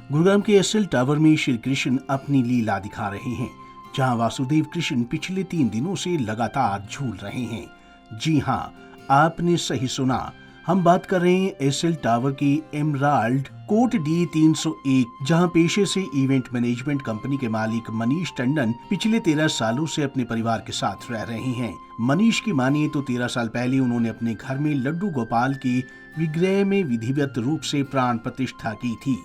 गुरुग्राम के SL tower में श्री कृष्ण अपनी लीला दिखा रहे हैं, जहां वासुदेव कृष्ण पिछले 3 दिनों से लगातार झूल रहे हैं। जी हां, आपने सही सुना, हम बात कर रहे हैं एसएल टावर की एमराल्ड कोर्ट डी 301, जहां पेशे से इवेंट मैनेजमेंट कंपनी के मालिक मनीष टंडन पिछले 13 सालों से अपने परिवार के साथ रह रहे हैं। मनीष की मानिए तो 13 साल पहले उन्होंने अपने घर में लड्डू गोपाल की विग्रह में विधिवत रूप से प्राण प्रतिष्ठा की थी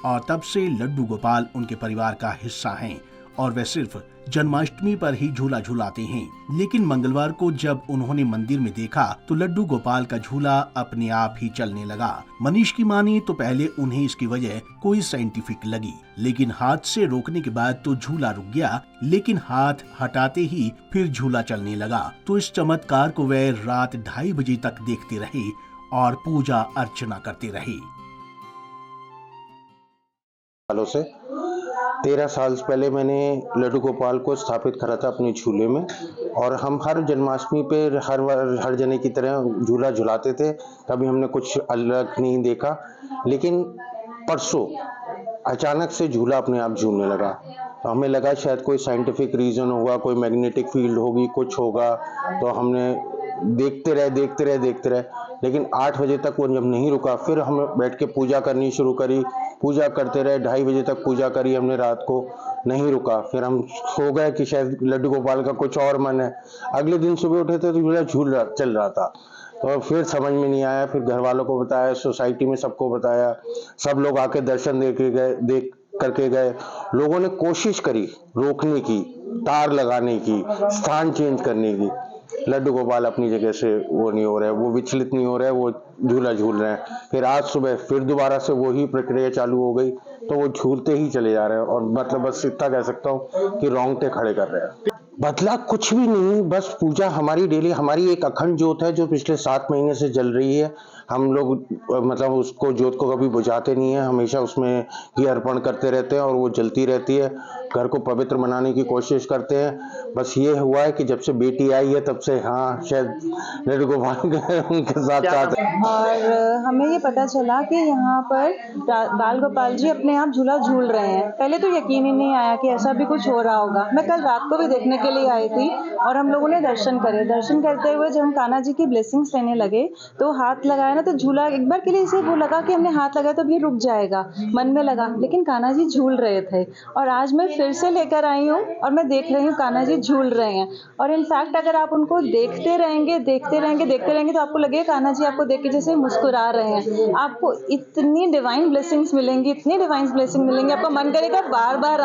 और तब से लड्डू गोपाल उनके परिवार का हिस्सा हैं और वे सिर्फ जन्माष्टमी पर ही झूला झूलाते हैं। लेकिन मंगलवार को जब उन्होंने मंदिर में देखा तो लड्डू गोपाल का झूला अपने आप ही चलने लगा। मनीष की मानिए तो पहले उन्हें इसकी वजह कोई साइंटिफिक लगी, लेकिन हाथ से रोकने के बाद तो झूला रुक गया, लेकिन हाथ हटाते ही फिर झूला चलने लगा। तो इस चमत्कार को वे रात 2:30 बजे तक देखते रहे और पूजा अर्चना करते रहे। सालों से 13 साल पहले मैंने लड्डू गोपाल को स्थापित करा था अपने झूले में, और हम हर जन्माष्टमी पे हर जने की तरह झूला झुलाते थे। कभी हमने कुछ अलग नहीं देखा, लेकिन परसों अचानक से झूला अपने आप झूलने लगा। तो हमें लगा शायद कोई साइंटिफिक रीजन होगा, कोई मैग्नेटिक फील्ड होगी, कुछ होगा। तो हमने देखते रहे, लेकिन 8 बजे तक वो जब नहीं रुका, फिर हम बैठ के पूजा करनी शुरू करी। पूजा करते रहे, 2:30 बजे तक पूजा करी हमने, रात को नहीं रुका। फिर हम सो गए कि शायद लड्डू गोपाल का कुछ और मन है। अगले दिन सुबह उठे थे तो चल रहा था। तो फिर समझ में नहीं आया, फिर घर वालों को बताया, सोसाइटी में सबको बताया, सब लोग आके दर्शन देख करके गए। लोगों ने कोशिश करी रोकने की, तार लगाने की, स्थान चेंज करने की। लड्डू गोपाल अपनी जगह से वो नहीं हो रहा है, वो विचलित नहीं हो रहा है, वो झूला झूल रहे हैं। फिर आज सुबह फिर दोबारा से वही प्रक्रिया चालू हो गई, तो वो झूलते ही चले जा रहे हैं। और मतलब बस इतना कह सकता हूँ कि रोंगटे खड़े कर रहे हैं। बदला कुछ भी नहीं, बस पूजा हमारी डेली, हमारी एक अखंड ज्योत है जो पिछले 7 महीने से जल रही है। हम लोग मतलब उसको ज्योत को कभी बुझाते नहीं है, हमेशा उसमें ही अर्पण करते रहते हैं और वो जलती रहती है। घर को पवित्र बनाने की कोशिश करते हैं। बस ये हुआ है कि जब से बेटी आई है तब से हाँ शायद लड्डू गोपाल उनके साथ और हमें ये पता चला कि यहाँ पर बाल गोपाल जी अपने आप झूला झूल रहे हैं। पहले तो यकीन ही नहीं आया कि ऐसा भी कुछ हो रहा होगा। मैं कल रात को भी देखने के लिए आई थी और हम लोगों ने दर्शन करे। दर्शन करते हुए जब हम कान्हा जी की ब्लेसिंग्स लेने लगे तो हाथ लगाया ना, तो झूला एक बार के लिए इसे वो लगा कि हमने हाथ लगाया तो भी रुक जाएगा, मन में लगा, लेकिन कान्हा जी झूल रहे थे। और आज मैं फिर से लेकर आई हूँ और मैं देख रही हूँ कान्हा जी झूल रहे हैं। और इनफैक्ट अगर आप उनको देखते रहेंगे तो आपको लगेगा कान्हा जी आपको देख के जैसे मुस्कुरा रहे हैं। आपको इतनी डिवाइन ब्लेसिंग्स मिलेंगी, आपका मन करेगा बार बार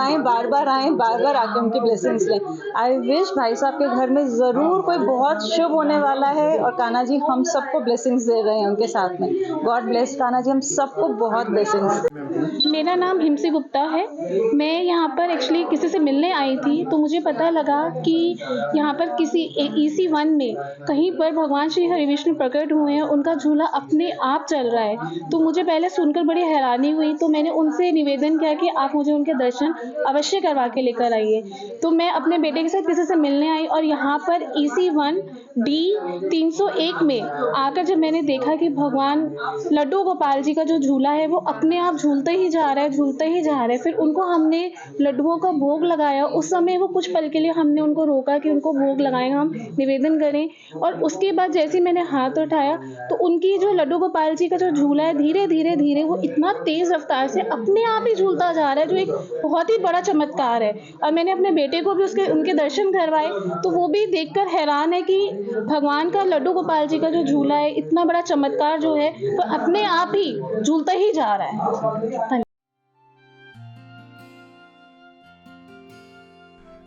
आके उनकी ब्लेसिंग्स लें। आई विश भाई साहब के घर में जरूर कोई बहुत शुभ होने वाला है और कान्हा जी हम सबको ब्लेसिंग्स दे रहे हैं उनके साथ में। गॉड ब्लेस कान्हा जी, हम सबको बहुत ब्लेसिंग्स। मेरा नाम हिमसी गुप्ता है। मैं यहाँ पर एक्चुअली किसी से मिलने आई थी, तो मुझे पता लगा कि यहाँ पर किसी EC1 में कहीं पर भगवान श्री हरि विष्णु प्रकट हुए हैं, उनका झूला अपने आप चल रहा है। तो मुझे पहले सुनकर बड़ी हैरानी हुई, तो मैंने उनसे निवेदन किया कि आप मुझे उनके दर्शन अवश्य करवा के लेकर आइए। तो मैं अपने बेटे के साथ किसी से मिलने आई और यहाँ पर EC1 D 301 में आकर जब मैंने देखा कि भगवान लड्डू गोपाल जी का जो झूला है वो अपने आप झूलते ही जा रहा है। फिर उनको हमने लड्डुओं का भोग लगाया। उस समय वो कुछ पल के लिए हमने उनको रोका कि उनको भोग लगाएं, हम निवेदन करें। और उसके बाद जैसे ही मैंने हाथ उठाया तो उनकी जो लड्डू गोपाल जी का जो झूला है धीरे धीरे वो इतना तेज रफ्तार से अपने आप ही झूलता जा रहा है, जो एक बहुत ही बड़ा चमत्कार है। और मैंने अपने बेटे को भी उनके दर्शन करवाए, तो वो भी देखकर हैरान है कि भगवान का लड्डू गोपाल जी का जो झूला है, इतना बड़ा चमत्कार जो है वो अपने आप ही झूलता ही जा रहा है।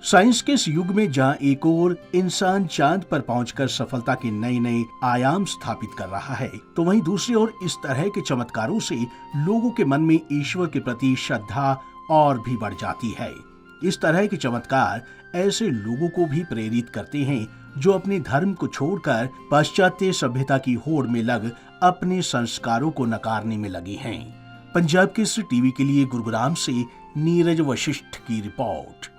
साइंस के इस युग में जहां एक और इंसान चांद पर पहुंचकर सफलता के नए आयाम स्थापित कर रहा है, तो वहीं दूसरी ओर इस तरह के चमत्कारों से लोगों के मन में ईश्वर के प्रति श्रद्धा और भी बढ़ जाती है। इस तरह के चमत्कार ऐसे लोगों को भी प्रेरित करते हैं जो अपने धर्म को छोड़कर पाश्चात्य सभ्यता की होड़ में लग अपने संस्कारों को नकारने में लगे हैं। पंजाब केसरी टीवी के लिए गुरुग्राम से नीरज वशिष्ठ की रिपोर्ट।